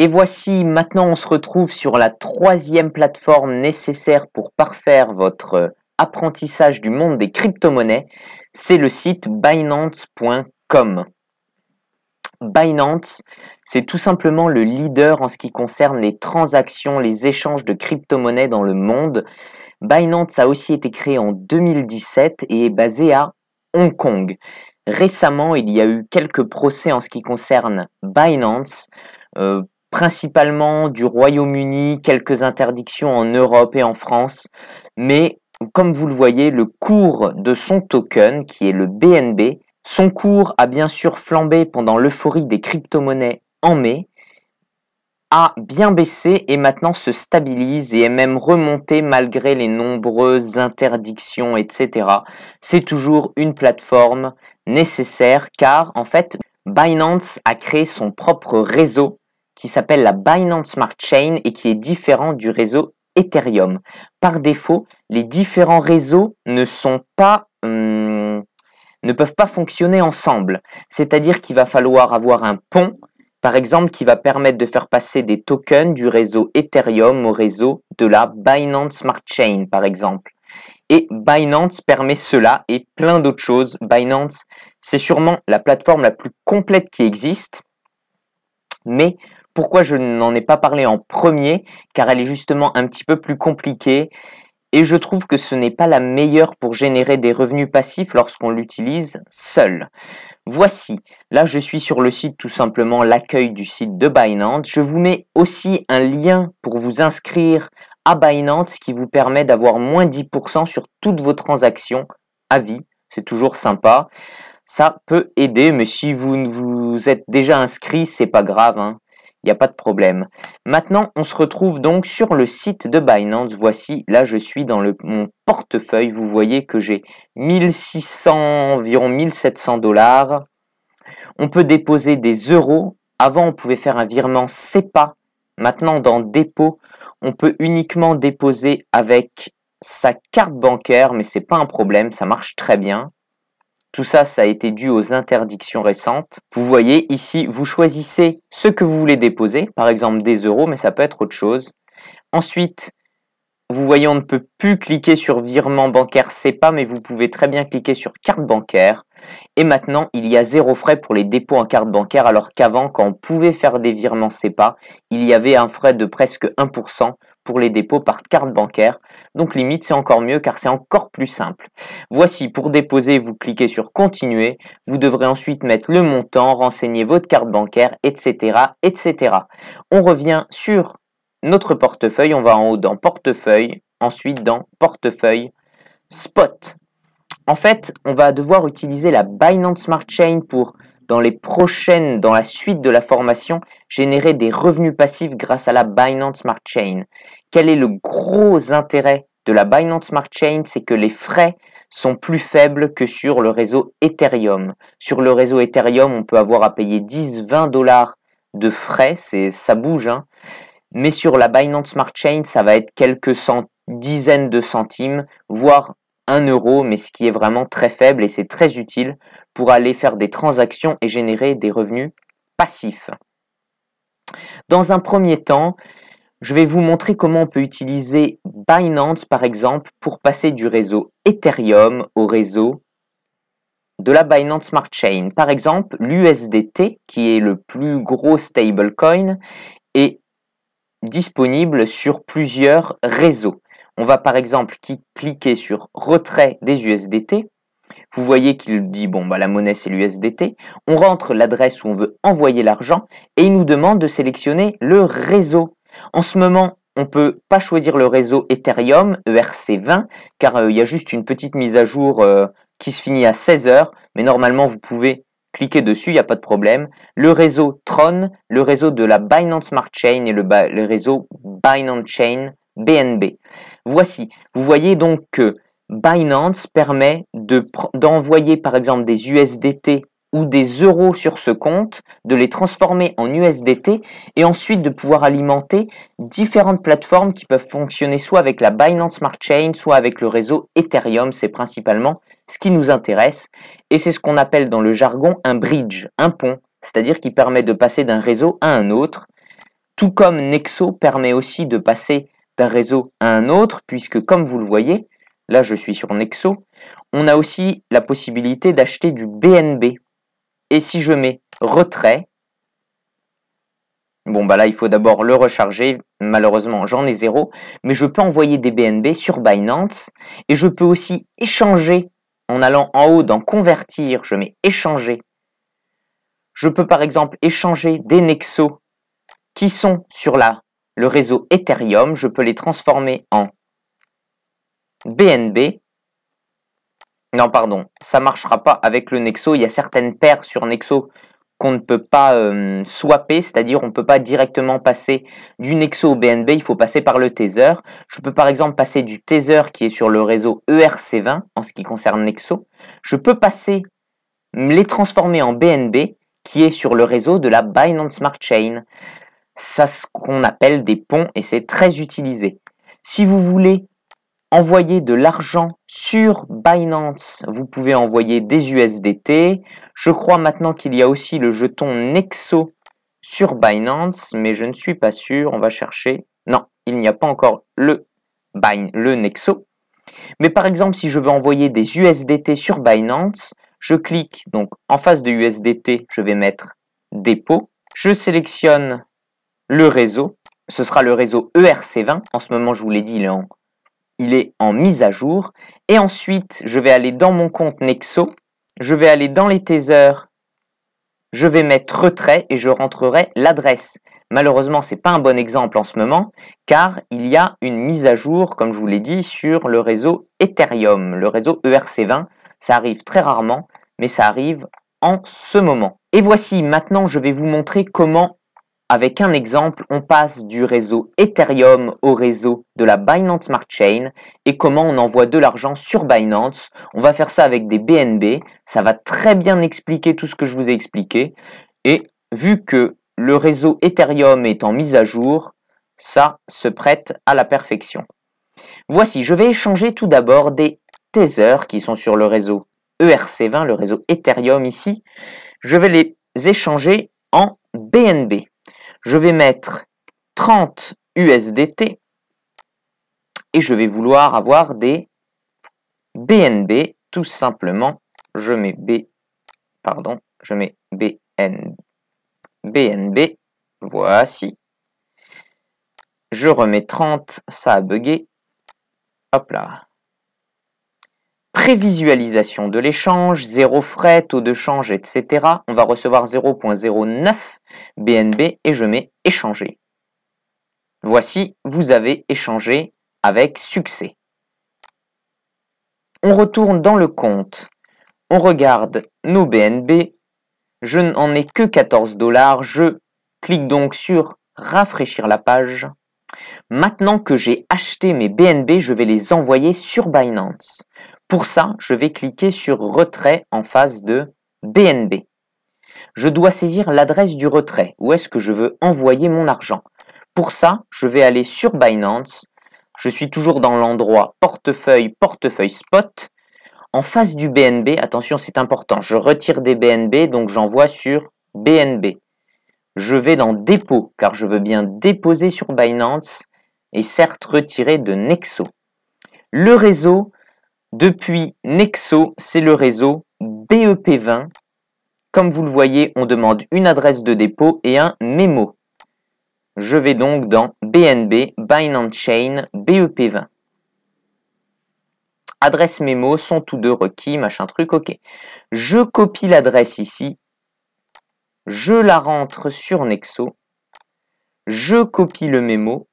Et voici, maintenant on se retrouve sur la troisième plateforme nécessaire pour parfaire votre apprentissage du monde des crypto-monnaies, c'est le site Binance.com. Binance, c'est tout simplement le leader en ce qui concerne les transactions, les échanges de crypto-monnaies dans le monde. Binance a aussi été créé en 2017 et est basé à Hong Kong. Récemment, il y a eu quelques procès en ce qui concerne Binance, principalement du Royaume-Uni, quelques interdictions en Europe et en France, mais comme vous le voyez, le cours de son token, qui est le BNB, son cours a bien sûr flambé pendant l'euphorie des crypto-monnaies en mai, a bien baissé et maintenant se stabilise et est même remonté malgré les nombreuses interdictions, etc. C'est toujours une plateforme nécessaire car en fait, Binance a créé son propre réseau qui s'appelle la Binance Smart Chain et qui est différent du réseau Ethereum. Par défaut, les différents réseaux ne peuvent pas fonctionner ensemble. C'est-à-dire qu'il va falloir avoir un pont, par exemple, qui va permettre de faire passer des tokens du réseau Ethereum au réseau de la Binance Smart Chain, par exemple. Et Binance permet cela et plein d'autres choses. Binance, c'est sûrement la plateforme la plus complète qui existe. Mais pourquoi je n'en ai pas parlé en premier? Car elle est justement un petit peu plus compliquée. Et je trouve que ce n'est pas la meilleure pour générer des revenus passifs lorsqu'on l'utilise seul. Voici, là je suis sur le site tout simplement, l'accueil du site de Binance. Je vous mets aussi un lien pour vous inscrire à Binance qui vous permet d'avoir moins 10% sur toutes vos transactions à vie. C'est toujours sympa. Ça peut aider, mais si vous vous êtes déjà inscrit, c'est pas grave, hein. Il n'y a pas de problème. Maintenant, on se retrouve donc sur le site de Binance. Voici, là je suis dans mon portefeuille. Vous voyez que j'ai 1600, environ 1700 $. On peut déposer des euros. Avant, on pouvait faire un virement SEPA. Maintenant, dans dépôt, on peut uniquement déposer avec sa carte bancaire, mais c'est pas un problème, ça marche très bien. Tout ça, ça a été dû aux interdictions récentes. Vous voyez ici, vous choisissez ce que vous voulez déposer, par exemple des euros, mais ça peut être autre chose. Ensuite, vous voyez, on ne peut plus cliquer sur virement bancaire SEPA, mais vous pouvez très bien cliquer sur carte bancaire. Et maintenant, il y a 0 frais pour les dépôts en carte bancaire, alors qu'avant, quand on pouvait faire des virements SEPA, il y avait un frais de presque 1% pour les dépôts par carte bancaire. Donc limite, c'est encore mieux car c'est encore plus simple. Voici, pour déposer, vous cliquez sur continuer. Vous devrez ensuite mettre le montant, renseigner votre carte bancaire, etc., etc. On revient sur notre portefeuille. On va en haut dans portefeuille, ensuite dans portefeuille spot. En fait, on va devoir utiliser la Binance Smart Chain pour, dans la suite de la formation, générer des revenus passifs grâce à la Binance Smart Chain. Quel est le gros intérêt de la Binance Smart Chain? C'est que les frais sont plus faibles que sur le réseau Ethereum. Sur le réseau Ethereum, on peut avoir à payer 10-20 $ de frais, ça bouge, hein. Mais sur la Binance Smart Chain, ça va être quelques dizaines de centimes, voire 1 euro, mais ce qui est vraiment très faible et c'est très utile pour aller faire des transactions et générer des revenus passifs. Dans un premier temps, je vais vous montrer comment on peut utiliser Binance par exemple pour passer du réseau Ethereum au réseau de la Binance Smart Chain. Par exemple, l'USDT, qui est le plus gros stablecoin, est disponible sur plusieurs réseaux. On va par exemple cliquer sur retrait des USDT. Vous voyez qu'il dit la monnaie c'est l'USDT. On rentre l'adresse où on veut envoyer l'argent et il nous demande de sélectionner le réseau. En ce moment, on ne peut pas choisir le réseau Ethereum ERC20 car il y a juste une petite mise à jour qui se finit à 16 h, mais normalement vous pouvez cliquez dessus, il n'y a pas de problème. Le réseau Tron, le réseau de la Binance Smart Chain et le réseau Binance Chain BNB. Voici, vous voyez donc que Binance permet d'envoyer par exemple des USDT ou des euros sur ce compte, de les transformer en USDT et ensuite de pouvoir alimenter différentes plateformes qui peuvent fonctionner soit avec la Binance Smart Chain, soit avec le réseau Ethereum. C'est principalement ce qui nous intéresse et c'est ce qu'on appelle dans le jargon un bridge, un pont, c'est-à-dire qui permet de passer d'un réseau à un autre. Tout comme Nexo permet aussi de passer d'un réseau à un autre, puisque comme vous le voyez, là je suis sur Nexo, on a aussi la possibilité d'acheter du BNB. Et si je mets retrait, bon bah là il faut d'abord le recharger, malheureusement j'en ai 0, mais je peux envoyer des BNB sur Binance et je peux aussi échanger en allant en haut dans convertir, je mets échanger. Je peux par exemple échanger des Nexo qui sont sur le réseau Ethereum, je peux les transformer en BNB. Non, pardon, ça ne marchera pas avec le Nexo. Il y a certaines paires sur Nexo qu'on ne peut pas swapper, c'est-à-dire on ne peut pas directement passer du Nexo au BNB, il faut passer par le Tether. Je peux par exemple passer du Tether qui est sur le réseau ERC20 en ce qui concerne Nexo. Je peux les transformer en BNB qui est sur le réseau de la Binance Smart Chain. Ça, ce qu'on appelle des ponts et c'est très utilisé. Si vous voulez envoyer de l'argent sur Binance, vous pouvez envoyer des USDT. Je crois maintenant qu'il y a aussi le jeton Nexo sur Binance, mais je ne suis pas sûr. On va chercher. Non, il n'y a pas encore le Nexo. Mais par exemple, si je veux envoyer des USDT sur Binance, je clique donc en face de USDT, je vais mettre dépôt. Je sélectionne le réseau. Ce sera le réseau ERC20. En ce moment, je vous l'ai dit, il est en mise à jour. Et ensuite, je vais aller dans mon compte Nexo. Je vais aller dans les Tethers. Je vais mettre retrait et je rentrerai l'adresse. Malheureusement, ce n'est pas un bon exemple en ce moment, car il y a une mise à jour, comme je vous l'ai dit, sur le réseau Ethereum, le réseau ERC20. Ça arrive très rarement, mais ça arrive en ce moment. Et voici, maintenant, je vais vous montrer comment, avec un exemple, on passe du réseau Ethereum au réseau de la Binance Smart Chain et comment on envoie de l'argent sur Binance. On va faire ça avec des BNB. Ça va très bien expliquer tout ce que je vous ai expliqué. Et vu que le réseau Ethereum est en mise à jour, ça se prête à la perfection. Voici, je vais échanger tout d'abord des Tethers qui sont sur le réseau ERC20, le réseau Ethereum ici. Je vais les échanger en BNB. Je vais mettre 30 USDT et je vais vouloir avoir des BNB, tout simplement. Je mets BNB, voici. Je remets 30, ça a bugué. Hop là. Prévisualisation de l'échange, 0 frais, taux de change, etc. On va recevoir 0.09 BNB et je mets échanger. Voici, vous avez échangé avec succès. On retourne dans le compte. On regarde nos BNB. Je n'en ai que 14 $. Je clique donc sur rafraîchir la page. Maintenant que j'ai acheté mes BNB, je vais les envoyer sur Binance. Pour ça, je vais cliquer sur retrait en face de BNB. Je dois saisir l'adresse du retrait. Où est-ce que je veux envoyer mon argent? Pour ça, je vais aller sur Binance. Je suis toujours dans l'endroit portefeuille spot. En face du BNB, attention c'est important, je retire des BNB, donc j'envoie sur BNB. Je vais dans dépôt, car je veux bien déposer sur Binance et certes retirer de Nexo. Le réseau, depuis Nexo, c'est le réseau BEP20. Comme vous le voyez, on demande une adresse de dépôt et un mémo. Je vais donc dans BNB, Binance Chain, BEP20. Adresse mémo sont tous deux requis, machin truc, ok. Je copie l'adresse ici. Je la rentre sur Nexo. Je copie le mémo.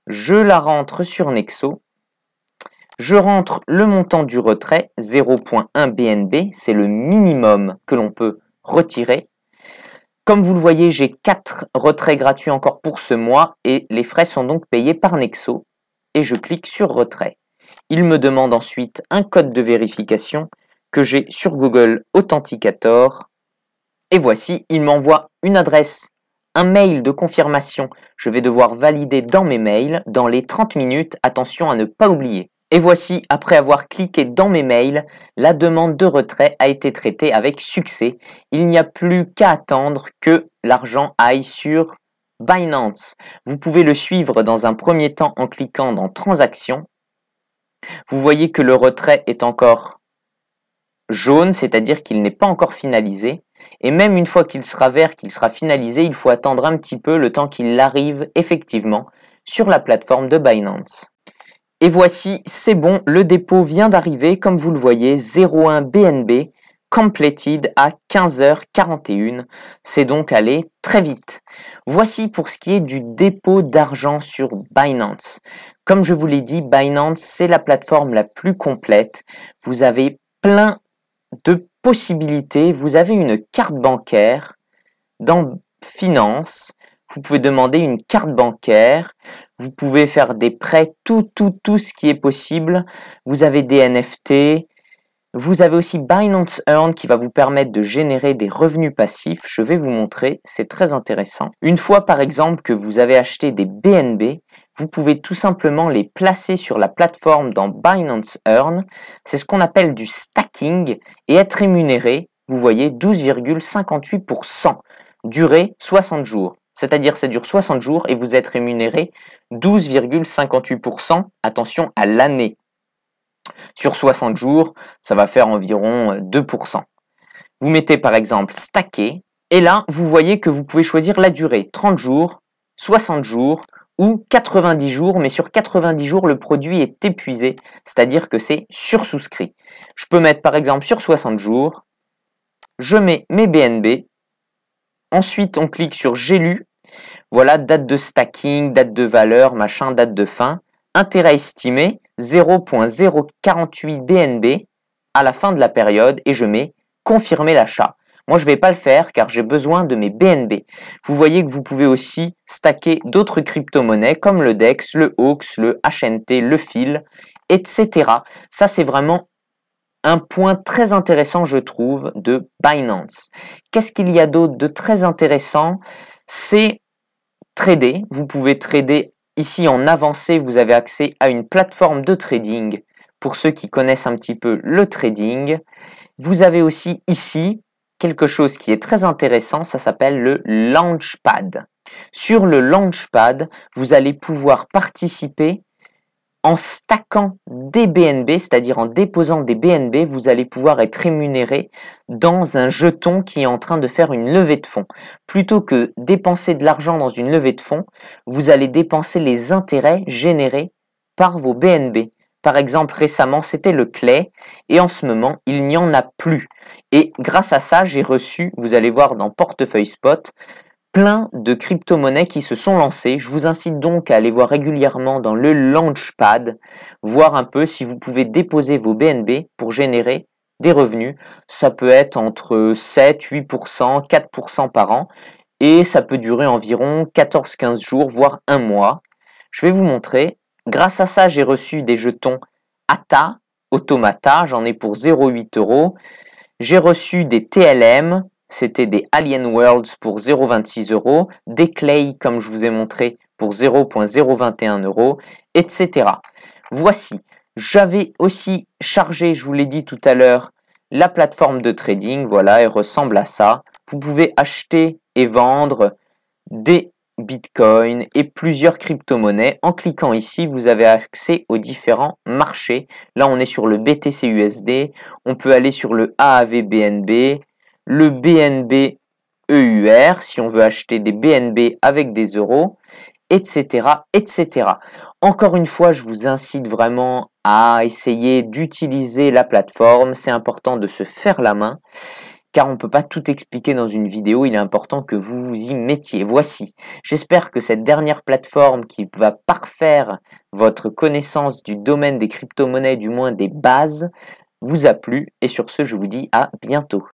Je la rentre sur Nexo. Je rentre le montant du retrait, 0.1 BNB, c'est le minimum que l'on peut retirer. Comme vous le voyez, j'ai 4 retraits gratuits encore pour ce mois et les frais sont donc payés par Nexo. Et je clique sur retrait. Il me demande ensuite un code de vérification que j'ai sur Google Authenticator. Et voici, il m'envoie une adresse, un mail de confirmation. Je vais devoir valider dans mes mails dans les 30 minutes. Attention à ne pas oublier. Et voici, après avoir cliqué dans mes mails, la demande de retrait a été traitée avec succès. Il n'y a plus qu'à attendre que l'argent aille sur Binance, vous pouvez le suivre dans un premier temps en cliquant dans Transactions. Vous voyez que le retrait est encore jaune, c'est-à-dire qu'il n'est pas encore finalisé. Et même une fois qu'il sera vert, qu'il sera finalisé, il faut attendre un petit peu le temps qu'il arrive effectivement sur la plateforme de Binance. Et voici, c'est bon, le dépôt vient d'arriver, comme vous le voyez, 01 BNB, completed à 15h41. C'est donc allé très vite. Voici pour ce qui est du dépôt d'argent sur Binance. Comme je vous l'ai dit, Binance, c'est la plateforme la plus complète. Vous avez plein de possibilités. Vous avez une carte bancaire dans Finance. Vous pouvez demander une carte bancaire. Vous pouvez faire des prêts, tout ce qui est possible. Vous avez des NFT. Vous avez aussi Binance Earn qui va vous permettre de générer des revenus passifs. Je vais vous montrer, c'est très intéressant. Une fois par exemple que vous avez acheté des BNB, vous pouvez tout simplement les placer sur la plateforme dans Binance Earn. C'est ce qu'on appelle du stacking et être rémunéré, vous voyez, 12,58%. Durée 60 jours. C'est-à-dire ça dure 60 jours et vous êtes rémunéré 12,58%, attention, à l'année. Sur 60 jours, ça va faire environ 2%. Vous mettez par exemple stacké et là, vous voyez que vous pouvez choisir la durée, 30 jours, 60 jours ou 90 jours, mais sur 90 jours, le produit est épuisé, c'est-à-dire que c'est sursouscrit. Je peux mettre par exemple sur 60 jours, je mets mes BNB, ensuite on clique sur j'ai lu, voilà, date de stacking, date de valeur, machin, date de fin, intérêt estimé, 0,048 BNB à la fin de la période et je mets confirmer l'achat. Moi, je ne vais pas le faire car j'ai besoin de mes BNB. Vous voyez que vous pouvez aussi stacker d'autres crypto-monnaies comme le DEX, le AUX, le HNT, le FIL, etc. Ça, c'est vraiment un point très intéressant, je trouve, de Binance. Qu'est-ce qu'il y a d'autre de très intéressant? C'est trader. Vous pouvez trader. Ici, en avancé, vous avez accès à une plateforme de trading pour ceux qui connaissent un petit peu le trading. Vous avez aussi ici quelque chose qui est très intéressant, ça s'appelle le Launchpad. Sur le Launchpad, vous allez pouvoir participer en stackant des BNB, c'est-à-dire en déposant des BNB, vous allez pouvoir être rémunéré dans un jeton qui est en train de faire une levée de fonds. Plutôt que dépenser de l'argent dans une levée de fonds, vous allez dépenser les intérêts générés par vos BNB. Par exemple, récemment, c'était le Clay et en ce moment, il n'y en a plus. Et grâce à ça, j'ai reçu, vous allez voir dans Portefeuille Spot, plein de crypto-monnaies qui se sont lancées. Je vous incite donc à aller voir régulièrement dans le Launchpad, voir un peu si vous pouvez déposer vos BNB pour générer des revenus. Ça peut être entre 7, 8%, 4% par an et ça peut durer environ 14-15 jours, voire un mois. Je vais vous montrer. Grâce à ça, j'ai reçu des jetons ATA, Automata, j'en ai pour 0,8 €. J'ai reçu des TLM, c'était des Alien Worlds pour 0,26 €, des Clay, comme je vous ai montré, pour 0,021 €, etc. Voici, j'avais aussi chargé, je vous l'ai dit tout à l'heure, la plateforme de trading, voilà, elle ressemble à ça. Vous pouvez acheter et vendre des Bitcoin et plusieurs crypto-monnaies. En cliquant ici, vous avez accès aux différents marchés. Là, on est sur le BTC USD. On peut aller sur le AAV BNB, le BNB EUR, si on veut acheter des BNB avec des euros, etc., etc. Encore une fois, je vous incite vraiment à essayer d'utiliser la plateforme. C'est important de se faire la main, car on ne peut pas tout expliquer dans une vidéo, il est important que vous vous y mettiez. Voici, j'espère que cette dernière plateforme qui va parfaire votre connaissance du domaine des crypto-monnaies, du moins des bases, vous a plu. Et sur ce, je vous dis à bientôt.